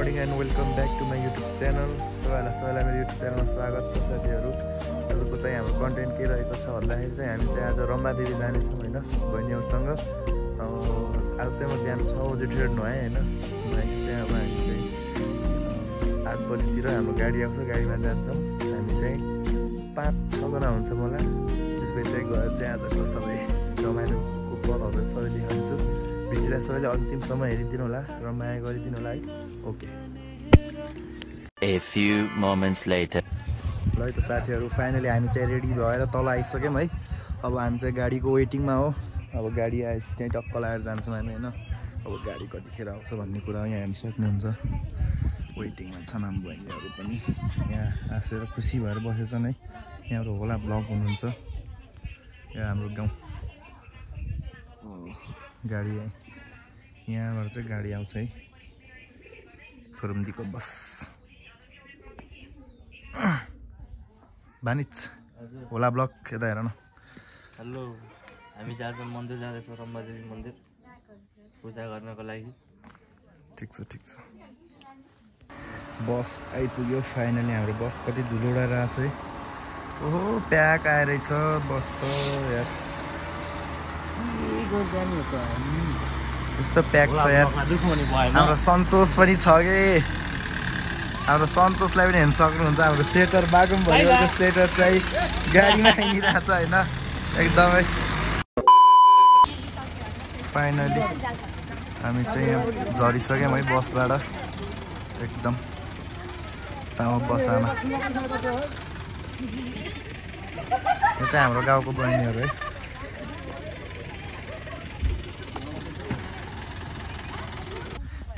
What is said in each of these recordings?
Morning and welcome back to my YouTube channel. तपाईँहरूलाई सबैलाई मेरो युट्युब च्यानलमा स्वागत छ साथीहरू। आजको चाहिँ हाम्रो कन्टेन्ट के रहेको छ भन्दाखेरि चाहिँ हामी चाहिँ आज रम्बादेवी जानेछौँ होइन बहिनीहरूसँग। आज चाहिँ म बिहान 6 बजी ट्रेन नुहाएँ होइन। नुहाएपछि चाहिँ अब हामी चाहिँ 8 बजीतिर हाम्रो गाडी आउँछ, गाडीमा जान्छौँ। हामी चाहिँ 5-6 जना हुन्छ मलाई। त्यसपछि चाहिँ गएर चाहिँ आजको सबै रमाइलोको पलहरू सबै देखाउँछु। भिडियोलाई सबैले अन्तिमसम्म हेरिदिनु होला र माया गरिदिनु होला है। Okay. A few moments later. ल त साथीहरू फाइनली हामी चाहिँ रेडी भएर तल आइसक्यौँ है। अब हामी चाहिँ गाडीको वेटिङमा हो। अब गाडी आएपछि चाहिँ टक्क लगाएर जान्छौँ हामी होइन। अब गाडी कतिखेर आउँछ भन्ने कुरा यहाँ हेर्नु सक्नुहुन्छ। वेटिङमा छन् हाम्रो बहिनीहरू पनि यहाँ हाँसेर खुसी भएर बसेछन् है। यहाँबाट होला ब्लग हुनुहुन्छ। यहाँ हाम्रो गाउँ गाडी यहाँबाट चाहिँ गाडी आउँछ है। फुरुम्दीको बस बानिच होला ब्लक यता हेर न। हेलो, हामी चाहिँ आज मन्दिर जाँदैछौँ, रम्बादेवी मन्दिर पूजा गर्नको लागि। ठिक छ ठिक छ। बस आइपुग्यो फाइनली। हाम्रो बस कति धुलो उडाइरहेको छ है। ओहो प्याक आएर रहेछ बस त यार। यस्तो प्याक छ यार। हाम्रो सन्तोष पनि छ कि। हाम्रो सन्तोषलाई पनि हेर्नु सक्नुहुन्छ। हाम्रो स्वेटर बागुम भइरहेको स्वेटर चाहिँ गाडीमा हिँडिरहेको छ होइन एकदमै। फाइनली हामी चाहिँ यहाँ झरिसक्यौँ है बसबाट एकदम। तामा बसामा यो चाहिँ हाम्रो गाउँको बहिनीहरू है।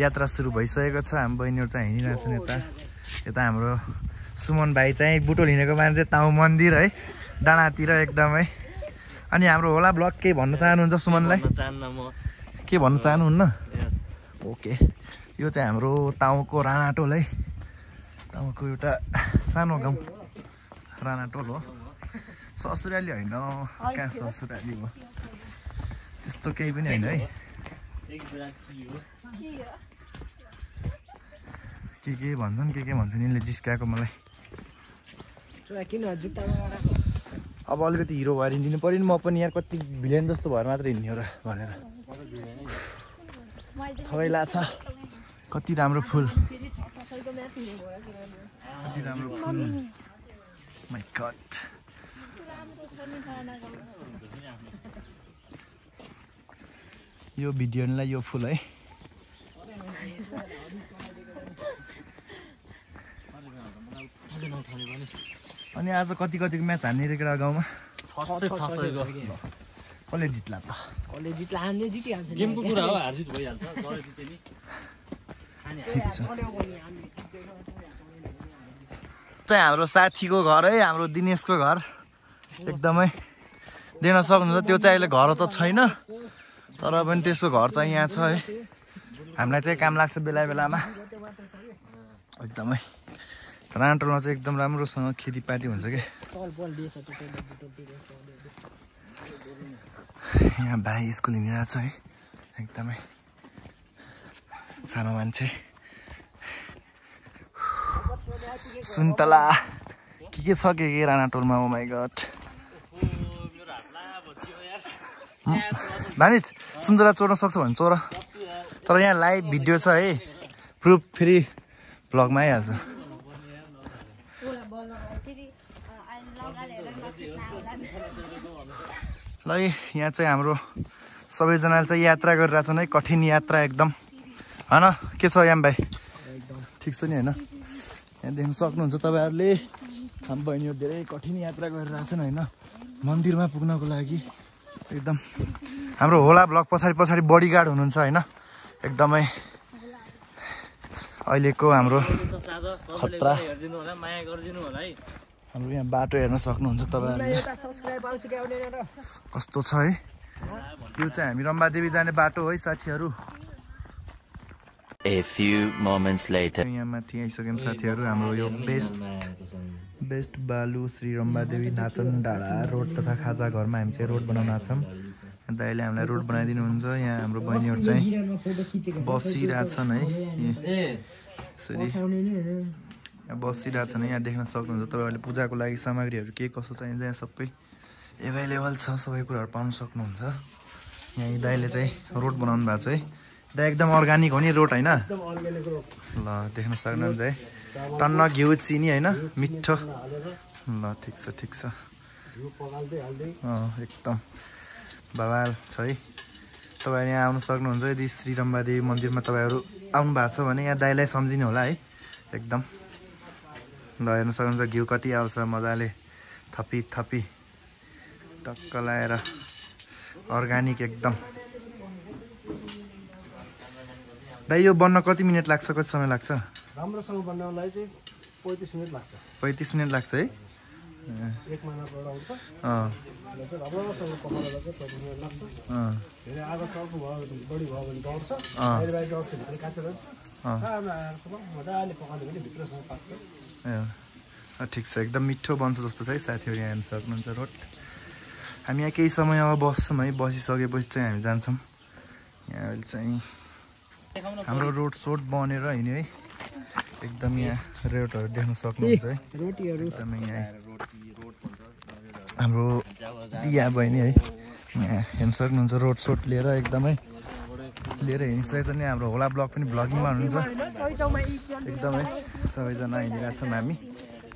यात्रा सुरु भइसकेको छ। हाम्रो बहिनीहरू चाहिँ हिँडिरहेछन् यता यता। हाम्रो सुमन भाइ चाहिँ बुटोल हिँडेको मान्छे ताउ मन्दिर है डाँडातिर एकदमै। अनि हाम्रो होला ब्लग केही भन्न चाहनुहुन्छ सुमनलाई? के भन्न चाहनुहुन्न? ओके। यो चाहिँ हाम्रो ताउको राणाटोल है। ताउको एउटा सानो गाउँ राणाटोल हो। ससुराली होइन, कहाँ ससुराली हो त्यस्तो केही पनि होइन है। के भन्छन् के भन्छन् यिनले जिस्काएको मलाई। अब अलिकति हिरो भएर हिँडिदिनु पऱ्यो नि। म पनि यहाँ कति भिलेन जस्तो भएर मात्र हिँड्ने हो र भनेर। खैला छ कति राम्रो फुल, कति राम्रो फुल। My God. यो भिडियोलाई यो फुल है। अनि आज कति म्याच हान्ने रे केटा गाउँमा? 600 कसले जित्ला त? कसले जित्ला? हामीले जितिहाल्छ। गेमको कुरा हो, हार जित भइहाल्छ। चाहिँ हाम्रो साथीको घर है, हाम्रो दिनेशको घर एकदमै देख्न सक्नुहुन्छ। त्यो चाहिँ अहिले घर त छैन तर पनि त्यसको घर चाहिँ यहाँ छ है। हामीलाई चाहिँ काम लाग्छ बेला बेलामा एकदमै। राणाटोलमा चाहिँ एकदम राम्रोसँग खेतीपाती हुन्छ कि। यहाँ भाइ स्कुल हिँडिरहेको छ है एकदमै सानो मान्छे। सुन्तला के छ के राणाटोलमा? ओ माइ गॉड। भानिज सुन्तला चोर्न सक्छ भने चोर। तर यहाँ लाइभ भिडियो छ है, प्रुफ फेरि भ्लगमा आइहाल्छ। ल यहाँ चाहिँ हाम्रो सबैजनाले चाहिँ यात्रा गरिरहेछन् है। कठिन यात्रा एकदम होइन। के छ याम भाइ? ठिक छ नि होइन? यहाँ देख्न सक्नुहुन्छ तपाईँहरूले हाम्रो बहिनीहरू धेरै कठिन यात्रा गरिरहेछन् होइन मन्दिरमा पुग्नको लागि एकदम। हाम्रो होला ब्लक पछाडि बडीगार्ड हुनुहुन्छ होइन एकदमै। अहिलेको हाम्रो खतरा। हाम्रो यहाँ बाटो हेर्न सक्नुहुन्छ तपाईँहरूले कस्तो छ है। यो चाहिँ हामी रम्बादेवी जाने बाटो है साथीहरू। A few moments later. यहाँ माथि आइसक्यौँ साथीहरू। हाम्रो यो बेस्ट बालु श्री रम्बादेवी नाचन डाँडा रोड तथा खाजा घरमा हामी चाहिँ रोड बनाउन छौँ। दाइले हामीलाई रोड बनाइदिनुहुन्छ। यहाँ हाम्रो बहिनीहरू चाहिँ बसिरहेछन् है, यसरी बसिरहेछन्। यहाँ देख्न सक्नुहुन्छ तपाईँहरूले पूजाको लागि सामग्रीहरू के कसो चाहिन्छ यहाँ सबै एभाइलेबल छ, सबै कुराहरू पाउन सक्नुहुन्छ। यहाँ दाइले चाहिँ रोड बनाउनु भएको छ है, दाइ एकदम अर्ग्यानिक हो नि रोड होइन? ल देख्न सक्नुहुन्छ है, टन्न घिउ चिनी होइन, मिठो। ल ठिक छ ठिक छ, एकदम बवाल छ है। तपाईँहरू यहाँ आउनु सक्नुहुन्छ। यदि श्री रम्बादेवी मन्दिरमा तपाईँहरू आउनु भएको छ भने यहाँ दाइलाई सम्झिनु होला है एकदम। ल हेर्नु सक्नुहुन्छ घिउ कति आउँछ मजाले थपी थपी टक्क लाएर, अर्ग्यानिक एकदम। दाइ यो बन्न कति मिनट लाग्छ, कति समय लाग्छ? राम्रोसँग बनाउनलाई चाहिँ 35 मिनट लाग्छ। 35 मिनट लाग्छ है? 1 महिनाको एउटा हुन्छ। राम्रोसँग पकाउँदा चाहिँ 35 मिनट लाग्छ। धेरै आगो चल्को बढी भयो भने डढ्छ, बाहिर डढ्छ भित्र काँचो रहन्छ। राम्रो आएरसम्म मजाले पकाउने भने भित्रसम्म पाक्छ। ठिक छ, एकदम मिठो बन्छ जस्तो छ है साथीहरू। यहाँ हेर्नु सक्नुहुन्छ रोड। हामी यहाँ केही समय अब बस्छौँ है, बसिसकेपछि चाहिँ हामी जान्छौँ। यहाँ अहिले चाहिँ हाम्रो रोड सोड बनेर हिँड्यो है एकदम। यहाँ रोडहरू देख्न सक्नुहुन्छ है एकदमै। यहाँ हाम्रो यहाँ बहिनी है, यहाँ हेर्नु सक्नुहुन्छ रोड सोड लिएर एकदमै लिएर हिँडिसकेको छ नि। हाम्रो होला ब्लग पनि भ्लगिङमा हुनुहुन्छ एकदमै। सबैजना हिँडिरहेको छौँ हामी।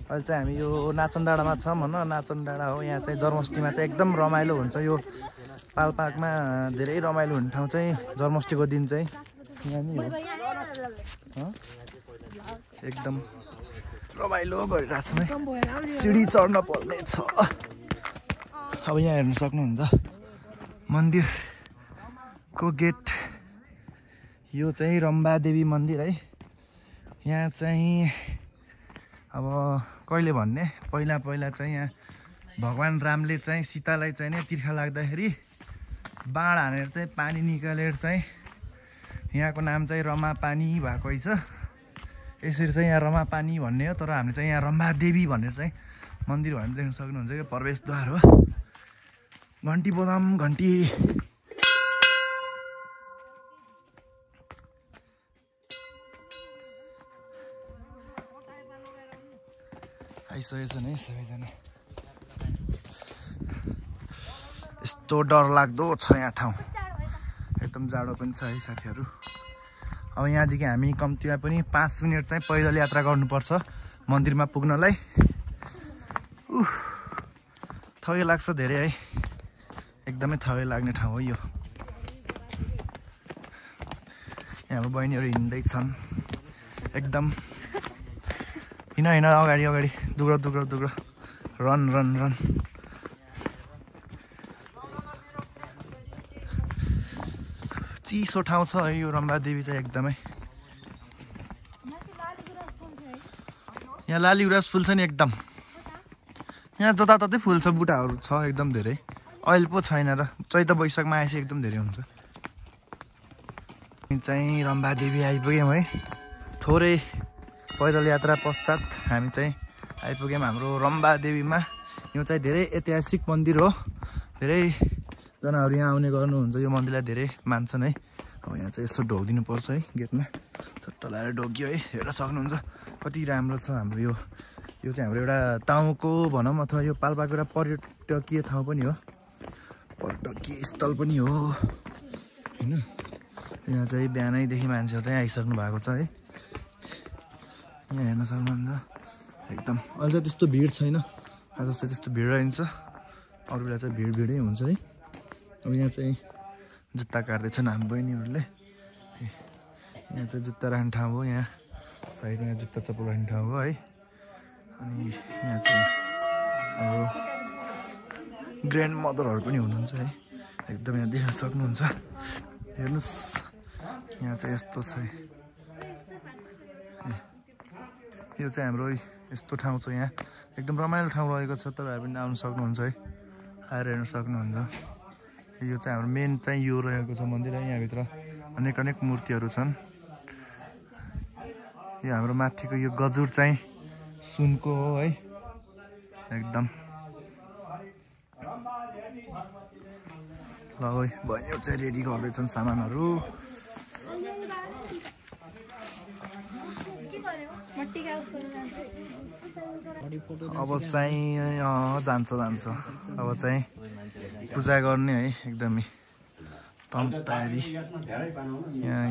अहिले चाहिँ हामी यो नाचन डाँडामा छौँ भन, नाचन डाँडा हो। यहाँ चाहिँ जन्माष्टमीमा चाहिँ एकदम रमाइलो हुन्छ। यो पाल्पाकमा धेरै रमाइलो हुने ठाउँ चाहिँ जन्माष्टमीको दिन चाहिँ यहाँ नि हो, एकदम रमाइलो गरिरहेको छ है। सिडी चढ्न पर्ने छ। अब यहाँ हेर्नु सक्नुहुन्छ मन्दिरको गेट, यो चाहिँ रम्बादेवी मन्दिर है। यहाँ चाहिँ अब कहिले भन्ने, पहिला पहिला चाहिँ यहाँ भगवान् रामले चाहिँ सीतालाई चाहिँ नि तिर्खा लाग्दाखेरि बाण हानेर चाहिँ पानी निकालेर चाहिँ यहाँको नाम चाहिँ रमापानी भएको रहेछ। यसरी चाहिँ यहाँ रमापानी भन्ने हो, तर हामीले चाहिँ यहाँ रम्बादेवी भनेर चाहिँ मन्दिर भनेर देख्न सक्नुहुन्छ। यो प्रवेशद्वार हो। घन्टी बोलाम घन्टी। आइसकेको छन् है सबैजना। यस्तो डरलाग्दो छ यहाँ ठाउँ, एकदम जाडो पनि छ है साथीहरू। अब यहाँदेखि हामी कम्तीमा पनि 5 मिनट चाहिँ पैदल यात्रा गर्नुपर्छ मन्दिरमा पुग्नलाई। थकै लाग्छ धेरै है, एकदमै थकै लाग्ने ठाउँ हो यो। यहाँ हाम्रो बहिनीहरू हिँड्दैछन् एकदम। हिँड हिँड अगाडि अगाडि, दुग्र दुग्र दुग्र, रन रन रन। चिसो ठाउँ छ है यो रम्बादेवी चाहिँ एकदमै। यहाँ लाली गुराँस फुल्छ नि एकदम। यहाँ जताततै फुल्छ, बुट्टाहरू छ एकदम धेरै। अहिले पो छैन र चैत वैशाखमा आएपछि एकदम धेरै हुन्छ। चाहिँ रम्बादेवी आइपुग्यौँ है। थोरै पैदल यात्रा पश्चात हामी चाहिँ आइपुग्यौँ हाम्रो रम्बादेवीमा। यो चाहिँ धेरै ऐतिहासिक मन्दिर हो। धेरैजनाहरू यहाँ आउने गर्नुहुन्छ, यो मन्दिरलाई धेरै मान्छन् है। अब यहाँ चाहिँ यसो ढोकिदिनु पर्छ है गेटमा, छट्ट लगाएर ढोकियो है। हेर्न सक्नुहुन्छ कति राम्रो छ हाम्रो यो चाहिँ हाम्रो एउटा टाउको भनौँ अथवा यो पाल्पाको एउटा पर्यटकीय ठाउँ पनि हो, पर्यटकीय स्थल पनि हो होइन। यहाँ चाहिँ बिहानैदेखि मान्छेहरू चाहिँ आइसक्नु भएको छ है। यहाँ हेर्न सक्नुहुन्छ एकदम। अहिले चाहिँ त्यस्तो भिड छैन, आज चाहिँ त्यस्तो भिड रहन्छ, अरू बेला चाहिँ भिडै हुन्छ है। अब यहाँ चाहिँ जुत्ता काट्दैछन् हाम्रो बहिनीहरूले। यहाँ चाहिँ जुत्ता राख्ने ठाउँ हो, यहाँ साइडमा जुत्ता चप्पल राख्ने ठाउँ हो है। अनि यहाँ चाहिँ हाम्रो ग्रान्ड मदरहरू पनि हुनुहुन्छ है एकदम। यहाँ देख्न सक्नुहुन्छ, हेर्नुहोस् यहाँ चाहिँ यस्तो छ। यो चाहिँ हाम्रो यस्तो ठाउँ छ, यहाँ एकदम रमाइलो ठाउँ रहेको छ। तपाईँहरू पनि आउनु सक्नुहुन्छ है, आएर हेर्न सक्नुहुन्छ। यो चाहिँ हाम्रो मेन चाहिँ यो रहेको छ मन्दिर है। यहाँभित्र अनेक अनेक मूर्तिहरू छन्। यो हाम्रो माथिको यो गजुर चाहिँ सुनको हो है एकदम। ल बहिनीहरू चाहिँ रेडी गर्दैछन् सामानहरू। अब चाहिँ जान्छ अब चाहिँ पूजा गर्ने है एकदमै तम तयारी यहाँ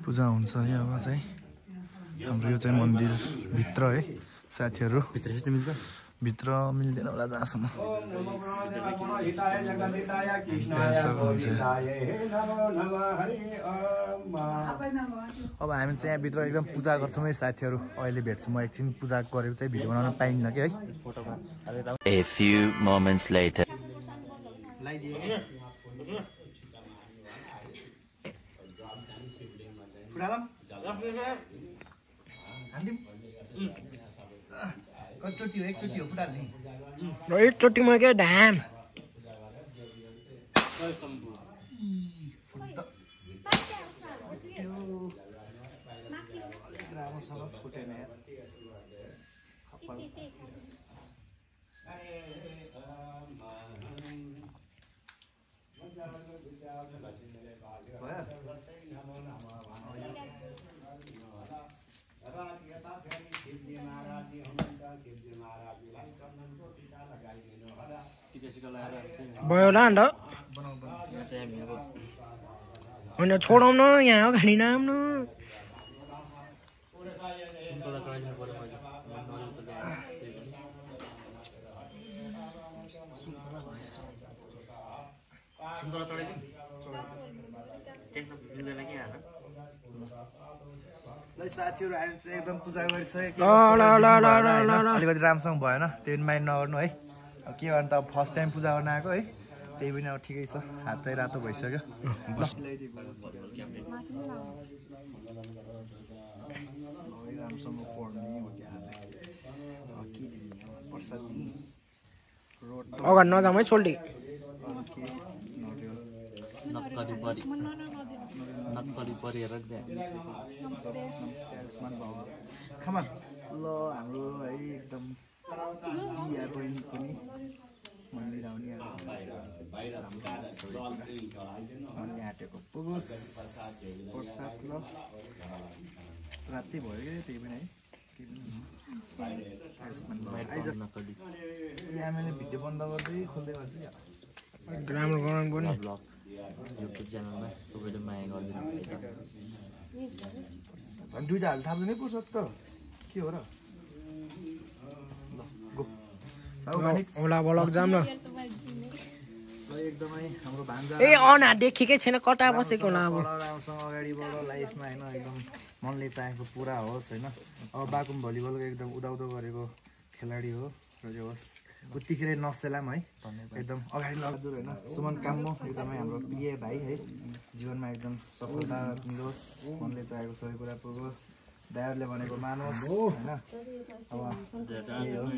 पूजा हुन्छ है। अब चाहिँ हाम्रो यो चाहिँ मन्दिरभित्र है साथीहरू। भित्र मिल्दैन होला जहाँसम्म अब हामी चाहिँ यहाँभित्र एकदम पूजा गर्छौँ है साथीहरू। अहिले भेट्छु म एकछिन पूजा गरेको चाहिँ भिडियो बनाउन पाइन्न कि है। A few moments later. एकचोटि हो पुरा एकचोटिमा क्या ढाम भयो होला अन्त होइन छोडाउन यहाँ अगाडि नआउनु। साथीहरू हामी चाहिँ एकदम पूजा गरिसक्यो। अलिकति राम्रोसँग भएन त्यही पनि माइन्ड नगर्नु है। के गर्नु त फर्स्ट टाइम पूजा गर्न आएको है त्यही पनि अब ठिकै छ। हात चाहिँ रातो भइसक्यो। अगाडि नजाउँ है सोल्टी खमान ल हाम्रो है एकदम दिया बहिनी पनि मन्दिर आउने आँटेको पुगोस् प्रसाद ल राति भयो क्या त्यही पनि है। आमाले भिडियो बन्द गर्दै खोल्दै गर्छ राम्रो गराउनु पर्ने। युट्युब च्यानलमा सबैले माया गरिदिनु दुईटा हाल थाप्दैन प्रसाद त के हो र। ओला ब्लग जाम ल एकदमै हाम्रो भान्जा ए अना देखेकै छैन कता बसेको होला। अब राम्रोसँग अगाडिबाट लाइफमा होइन एकदम मनले चाहेको पुरा होस् होइन। अब बाकुम भलिबलको एकदम उदाउदो गरेको खेलाडी हो र जो होस् उतिखेर नसेलाम है एकदम अगाडि लग्दो होइन। सुमन काम्मो एकदमै हाम्रो प्रिय भाइ है। जीवनमा एकदम सफलता मिलोस् मनले चाहेको सबै कुरा पुगोस् दाइहरूले भनेको मानोस् होइन। अब त्यही हो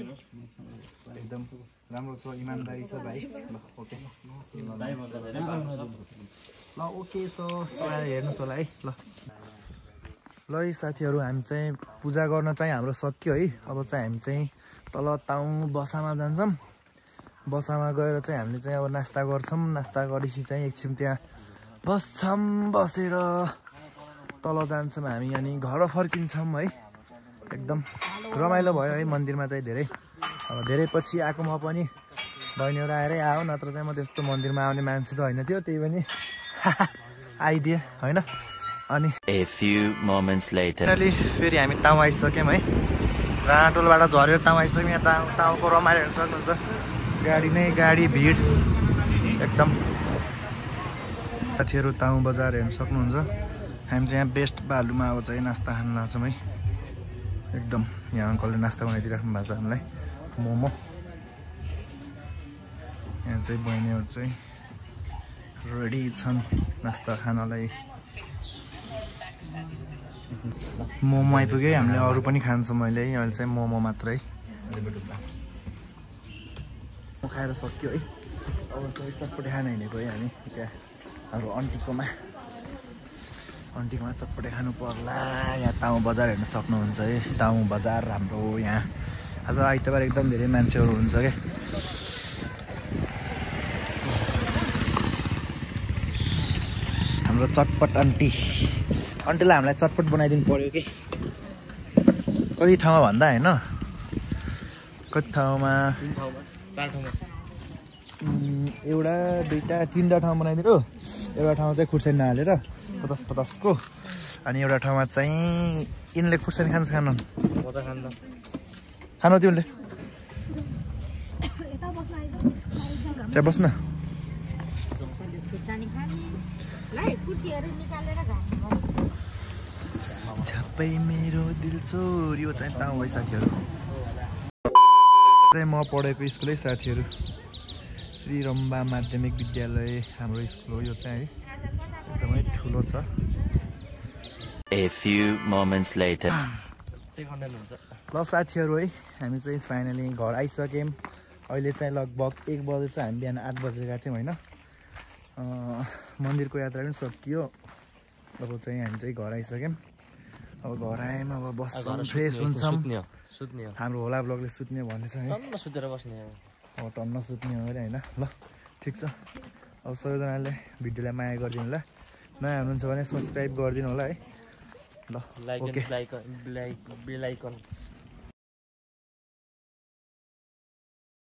एकदम राम्रो छ इमान्दारी छ भाइ। ल ओके ल ओके छ हेर्नुहोस् होला है। ल है साथीहरू हामी चाहिँ पूजा गर्न चाहिँ हाम्रो सक्यो है। अब चाहिँ हामी चाहिँ तल ताउँ बसामा जान्छौँ। बसामा गएर चाहिँ हामीले चाहिँ अब नास्ता गर्छौँ। नास्ता गरेपछि चाहिँ एकछिन त्यहाँ बस्छौँ। बसेर तल जान्छौँ हामी अनि घर फर्किन्छौँ है। एकदम रमाइलो भयो है मन्दिरमा चाहिँ धेरै। अब धेरै पछि आएको म पनि बहिनीहरू आएरै आयो नत्र चाहिँ म त्यस्तो मन्दिरमा आउने मान्छे त होइन थियो त्यही पनि आइदिएँ होइन। अनि A few moments later. फेरि हामी ताउ आइसक्यौँ है। राणाटोलबाट झरेर ताउ आइसक्यौँ। यहाँ ताउको रमाइलो हेर्न सक्नुहुन्छ। गाडी नै गाडी भिड एकदम। साथीहरू ताउ बजार हेर्न सक्नुहुन्छ। हामी चाहिँ यहाँ बेस्ट बालुमा अब चाहिँ नास्ता खान लाग्छौँ है। एकदम यहाँ अङ्कलले नास्ता बनाइदिइराख्नु भएको छ हामीलाई मोमो। यहाँ चाहिँ बहिनीहरू चाहिँ रेडी छन् नास्ता खानलाई। मोमो आइपुग्यो है। हामीले अरू पनि खान्छौँ अहिले है। अहिले चाहिँ मोमो मात्रै खाएर सक्यो है। अब चाहिँ चटपटे खाना हिँडेको है हामी त्यहाँ हाम्रो अन्टीकोमा चटपटे खानु पर्ला। यहाँ ताउ बजार हेर्न सक्नुहुन्छ है। ताउ बजार हाम्रो यहाँ आज आइतबार एकदम धेरै मान्छेहरू हुन्छ क्या। हाम्रो चटपट आन्टी आन्टीलाई हामीलाई चटपट बनाइदिनु पर्यो कि कति ठाउँमा भन्दा होइन कति ठाउँमा एउटा दुईवटा तिनवटा ठाउँ बनाइदिनु एउटा ठाउँ चाहिँ खुर्सानी नहालेर 50-50 को अनि एउटा ठाउँमा चाहिँ यिनले खुर्सानी खान्छ खानु खानु तिमीले त्यहाँ बस्न झप्पै मेरो दिल चोर्यो चाहिँ ताउ है साथीहरू चाहिँ म पढेको स्कुलै साथीहरू श्री रम्बा माध्यमिक विद्यालय हाम्रो स्कुल हो यो चाहिँ है एकदमै ठुलो छ A few moments later. ल साथीहरू है हामी चाहिँ फाइनली घर आइसक्यौँ अहिले चाहिँ लगभग 1 बजे चाहिँ हामी बिहान 8 बजे गएको थियौँ होइन मन्दिरको यात्रा पनि सकियो अब चाहिँ हामी चाहिँ घर आइसक्यौँ अब घर आयौँ अब बस्छौँ फ्रेस हुन्छौँ हाम्रो होला ब्लगले सुत्ने भन्ने छ है सुतेर बस्ने अब टन्न सुत्ने हो अरे होइन ल ठिक छ अब सबैजनाले भिडियोलाई माया गरिदिनु होला नयाँ हुनुहुन्छ भने सब्सक्राइब गरिदिनु होला है ल ओके बेल आइकन